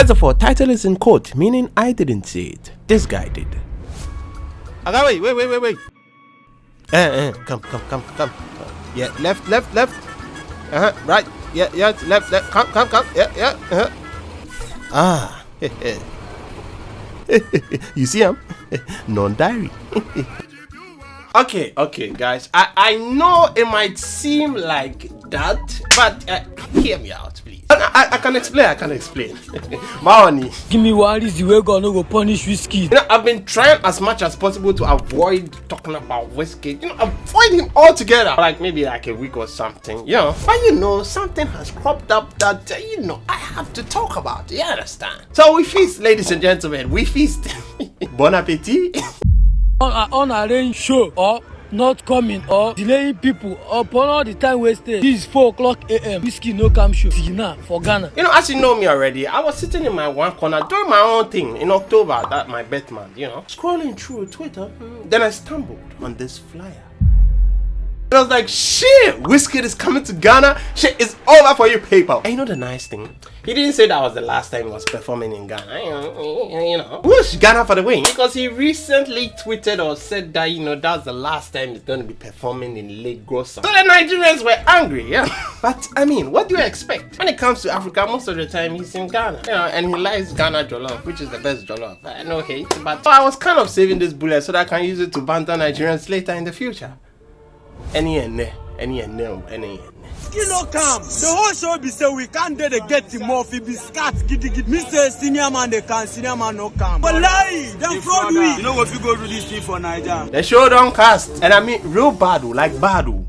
First of all, title is in quote, meaning I didn't say it. This guy did. Okay, wait. Come. Yeah, left. Right. Yeah, left. Come. Yeah. Ah. You see him? Non-diary. Okay, guys. I know it might seem like that, but hear me out, please. I can explain. Maoni. Give me what is the way God no go punish Wizkid. You know, I've been trying as much as possible to avoid talking about Wizkid. You know, avoid him altogether. Like maybe like a week or something. You know, but you know, something has cropped up that I have to talk about. You understand? So we feast, ladies and gentlemen. We feast. Bon appetit. On arrange show or not coming or delaying people upon all the time wasted. This is 4:00 a.m. Wizkid no come show till now for Ghana. You know, as you know me already, I was sitting in my one corner doing my own thing in October, that my birth month, you know, scrolling through Twitter. Then I stumbled on this flyer. I was like, shit, Wizkid is coming to Ghana. Shit is over for you people. And you know the nice thing? He didn't say that was the last time he was performing in Ghana. You know. Whoosh, Ghana for the win. Because he recently tweeted or said that, that's the last time he's going to be performing in Lagos. So the Nigerians were angry, yeah. But, I mean, what do you expect? When it comes to Africa, most of the time he's in Ghana. And he likes Ghana jollof, which is the best jollof. No hate. But so I was kind of saving this bullet so that I can use it to banter Nigerians later in the future. Any. You know, come. The whole show be say we can't do the get him off. It be scat, giddy. Mr. Senior man, they can. Senior man no come. But lie, them fraud we. You know what we go do this thing for Nigeria? The show don't cast, and I mean real badu, like badu.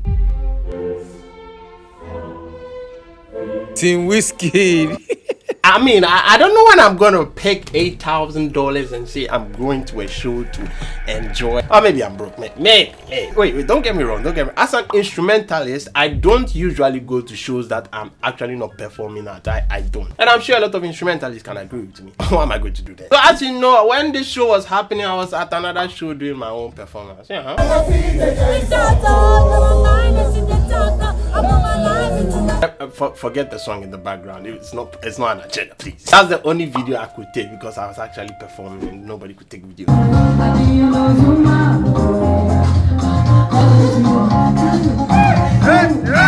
Team Wizkid. I mean, I don't know when I'm gonna pick $8,000 and say I'm going to a show to enjoy. Or maybe I'm broke, maybe. Hey, wait, don't get me wrong. As an instrumentalist, I don't usually go to shows that I'm actually not performing at. I don't. And I'm sure a lot of instrumentalists can agree with me. What am I going to do then? So as you know, when this show was happening, I was at another show doing my own performance. Yeah. Forget the song in the background. It's not an agenda, please. That's the only video I could take because I was actually performing and nobody could take video.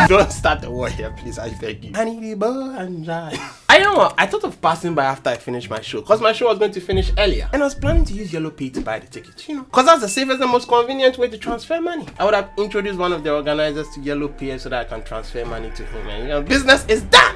Don't start the war here, please. I beg you. I don't know. I thought of passing by after I finished my show because my show was going to finish earlier, and I was planning to use Yellow Pay to buy the tickets. Because that's the safest and most convenient way to transfer money. I would have introduced one of the organizers to Yellow Pay so that I can transfer money to him, and business is done.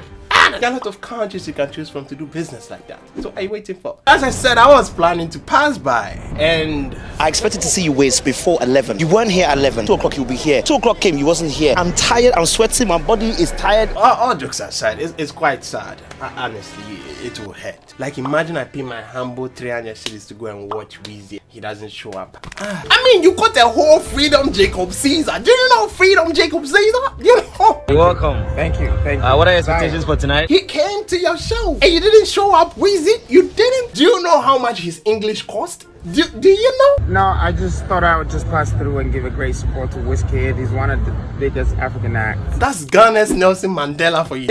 There are a lot of countries you can choose from to do business like that. So what are you waiting for? As I said, I was planning to pass by, and I expected to see you Wiz before 11. You weren't here at 11. 2 o'clock you'll be here. 2 o'clock came, you wasn't here. I'm tired, I'm sweating, my body is tired. All jokes aside, it's quite sad. Honestly, it will hurt. Like imagine I pay my humble 300 cedis to go and watch Wizkid. He doesn't show up. I mean, you got a whole Freedom Jacob Caesar. Do you know Freedom Jacob Caesar? You know? You're welcome. Thank you. What are your expectations for tonight? He came to your show and you didn't show up. Wizkid, you didn't. Do you know how much his English cost? Do you know? No, I just thought I would just pass through and give a great support to Wizkid. He's one of the biggest African acts. That's Ghana's Nelson Mandela for you.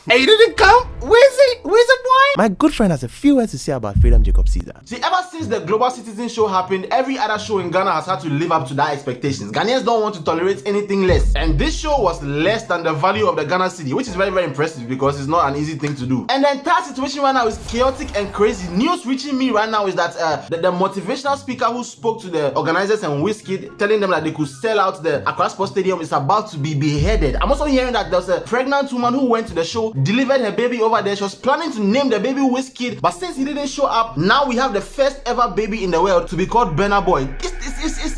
And you didn't come? Wizkid boy? My good friend has a few words to say about Freedom Jacob Caesar. See, ever since the Global Citizen show happened, every other show in Ghana has had to live up to that expectations. Ghanaians don't want to tolerate anything less. And this show was less than the value of the Ghana city, which is very, very impressive because it's not an easy thing to do. And the entire situation right now is chaotic and crazy. News reaching me right now is that the motivational speaker who spoke to the organizers and Wizkid, telling them that they could sell out the Accra Sports Stadium, is about to be beheaded. I'm also hearing that there's a pregnant woman who went to the show, delivered her baby over there. She was planning to name the baby Wizkid, but since he didn't show up, now we have the first ever baby in the world to be called Burna Boy.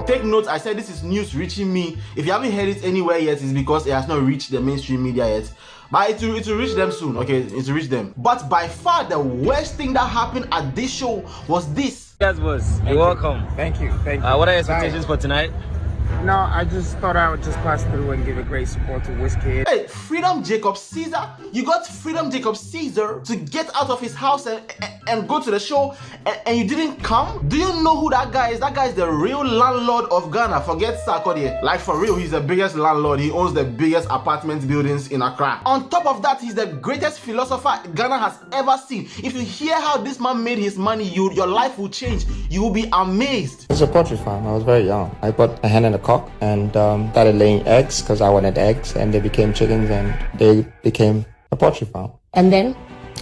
Take note, I said this is news reaching me. If you haven't heard it anywhere yet, it's because it has not reached the mainstream media yet. But it will reach them soon, okay? It will reach them. But by far the worst thing that happened at this show was this. Yes, boss. You're welcome. Thank you. What are your expectations for tonight? No, I just thought I would just pass through and give a great support to Wizkid. Hey, Freedom Jacob Caesar? You got Freedom Jacob Caesar to get out of his house and go to the show and you didn't come? Do you know who that guy is? That guy is the real landlord of Ghana. Forget Sarkodie. Like for real, he's the biggest landlord. He owns the biggest apartment buildings in Accra. On top of that, he's the greatest philosopher Ghana has ever seen. If you hear how this man made his money, your life will change. You will be amazed. It's a poultry farm. I was very young. I bought a hen and a cock and started laying eggs because I wanted eggs, and they became chickens and they became a poultry farm. And then?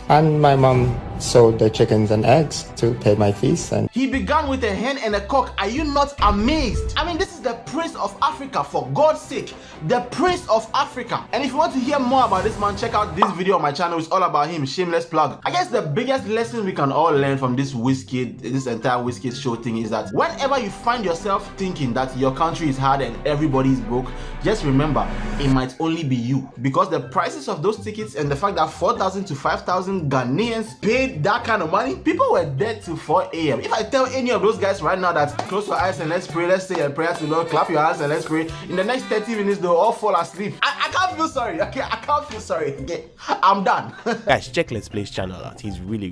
And my mom sold the chickens and eggs to pay my fees. And he began with a hen and a cock. Are you not amazed? I mean, this is the Prince of Africa, for God's sake. The Prince of Africa. And if you want to hear more about this man, check out this video on my channel. It's all about him. Shameless plug. I guess the biggest lesson we can all learn from this Wizkid, this entire Wizkid show thing, is that whenever you find yourself thinking that your country is hard and everybody is broke, just remember, it might only be you. Because the prices of those tickets and the fact that 4,000 to 5,000 Ghanaians paid that kind of money, people were dead till 4 a.m. If I tell any of those guys right now that close your eyes and let's pray, let's say a prayer to Lord, clap your hands and let's pray, in the next 30 minutes they'll all fall asleep. I can't feel sorry, okay? I can't feel sorry, okay? I'm done. Guys, check Let's Play's channel out. He's really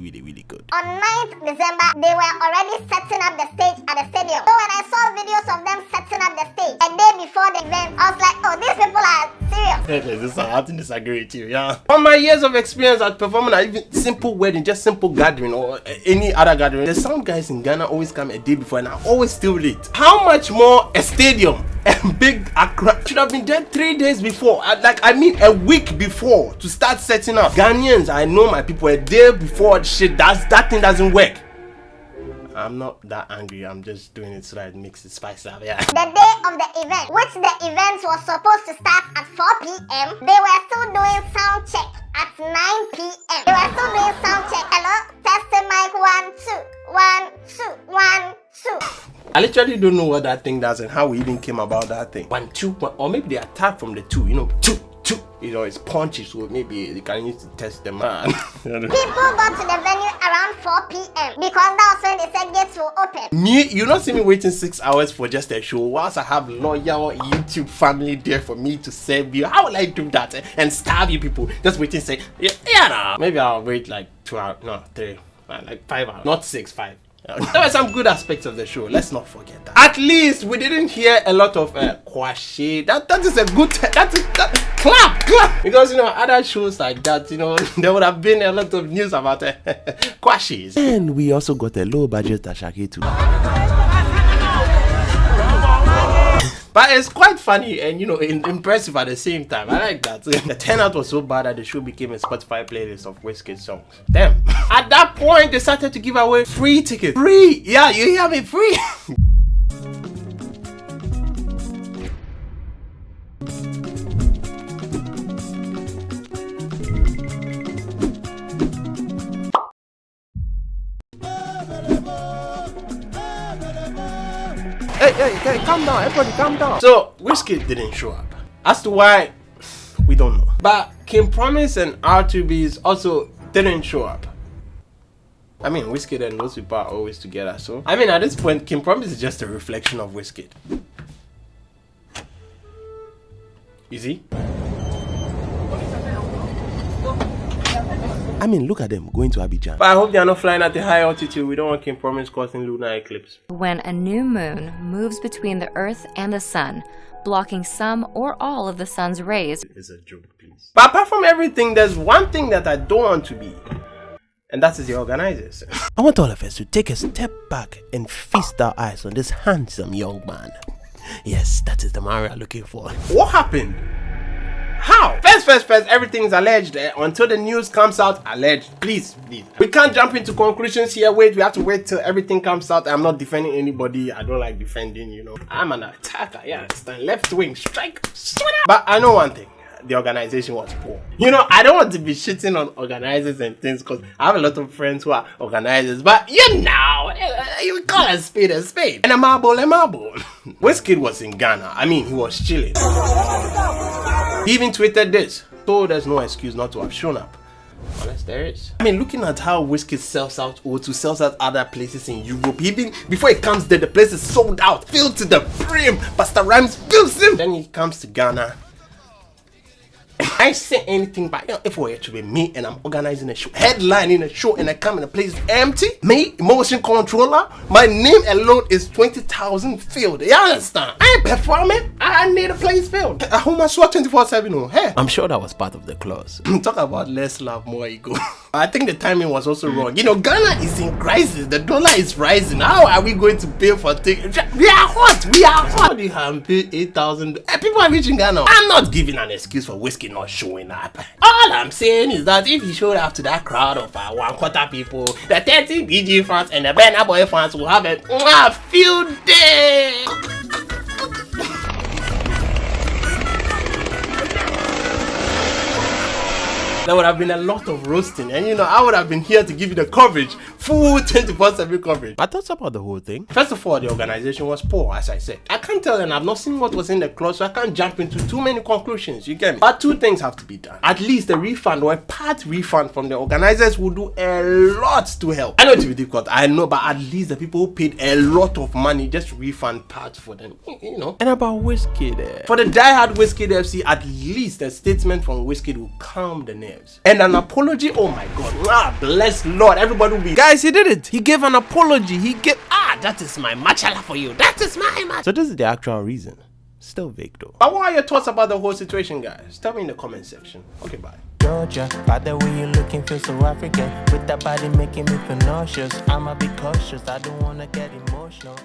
good. On 9th December, they were already setting up the stage at the stadium. So when I saw videos of them setting up the stage a day before the event, I was like, oh, these people are serious. I have to disagree with you, yeah. From my years of experience at performing at even simple wedding, just simple gathering or any other gathering, the sound guys in Ghana always come a day before and are always still late. How much more a stadium and big Accra should have been there 3 days before, I mean a week before, to start setting up. Ghanaians, I know my people, a day before shit, that thing doesn't work. I'm not that angry, I'm just doing it so that it makes it spicy up, yeah. The day of the event, which the event was supposed to start at 4 p.m, they were still doing sound check at 9 p.m. They were still doing sound check. Hello? Testing mic 1 2 1 2. I literally don't know what that thing does and how we even came about that thing. 1 2 1, or maybe they attack from the 2, you know, 2 2. You know, it's punchy, so maybe they can use to test the man. People got to the venue around 4 p.m. because that was when they said gates will open. Me, you not see me waiting 6 hours for just a show whilst I have loyal YouTube family there for me to serve you. How will I do that and starve you people? Just waiting, say, yeah, nah. Maybe I'll wait like 2 hours, no, 3, like 5 hours, not 6, 5. There were some good aspects of the show, let's not forget that. At least we didn't hear a lot of kwashi. That is a good, clap. Because, you know, other shows like that, you know, there would have been a lot of news about kwashis. And we also got a low budget Ashake too. But it's quite funny and, you know, impressive at the same time. I like that. The turnout was so bad that the show became a Spotify playlist of Wizkid songs. Damn. At that point, they started to give away free tickets. Free! Yeah, you hear me? Free! Hey, calm down, everybody calm down. So, Wizkid didn't show up. As to why, we don't know. But King Promise and R2Bs also didn't show up. I mean, Wizkid and those people are always together, so... I mean, at this point, King Promise is just a reflection of Wizkid. You see? I mean, look at them going to Abidjan. But I hope they are not flying at a high altitude. We don't want King Promise causing lunar eclipse. When a new moon moves between the Earth and the Sun, blocking some or all of the Sun's rays. It's a joke, please. But apart from everything, there's one thing that I don't want to be. And that is the organizers. I want all of us to take a step back and feast our eyes on this handsome young man. Yes, that is the man we are looking for. What happened? How? First, everything's alleged until the news comes out. Alleged. Please. We can't jump into conclusions here. Wait, we have to wait till everything comes out. I'm not defending anybody. I don't like defending, you know. I'm an attacker. Yeah, stand left wing, strike. But I know one thing. The organization was poor. You know, I don't want to be shitting on organizers and things because I have a lot of friends who are organizers. But you know, you call a spade a spade. And a marble. Wizkid was in Ghana. I mean, he was chilling. He even tweeted this. So there's no excuse not to have shown up. Unless there is. I mean, looking at how Wizkid sells out O2, sells out other places in Europe, even before he comes there, the place is sold out, filled to the brim. Pastor Rhymes fills him. Then he comes to Ghana. I ain't say anything, but you know, if it were to be me and I'm organizing a show, headlining a show, and I come in a place empty, me, motion controller, my name alone is 20,000 filled. You understand? I ain't performing. I need a place filled. I hold my sword 24/7. Hey, I'm sure that was part of the clause. Talk about less love, more ego. I think the timing was also wrong. You know, Ghana is in crisis. The dollar is rising. How are we going to pay for tickets? We are hot. We are hot. You can pay 8,000. People are reaching Ghana. I'm not giving an excuse for Wizkid not showing up. All I'm saying is that if he showed up to that crowd of 1/4 people, the 30 BG fans and the Burna Boy fans will have a field day. There would have been a lot of roasting, and you know, I would have been here to give you the coverage, full 24/7 coverage. My thoughts about the whole thing. First of all, the organization was poor, as I said. I can't tell, and I've not seen what was in the clause, so I can't jump into too many conclusions, you get me? But two things have to be done. At least a refund or a part refund from the organizers will do a lot to help. I know it's difficult, I know, but at least the people who paid a lot of money just refund parts for them, you know. And about Wizkid, for the diehard Wizkid FC, at least a statement from Wizkid will calm the nerves. And an apology, oh my god, bless Lord, everybody will be, guys, he did it, he gave an apology, he gave, that is my machala for you, that is my match. So this is the actual reason. Still vague though. But what are your thoughts about the whole situation, guys? Tell me in the comment section. Okay, bye. Georgia, by the way you're looking, feel so African, with that body making me feel nauseous. I'ma be cautious, I don't wanna get emotional.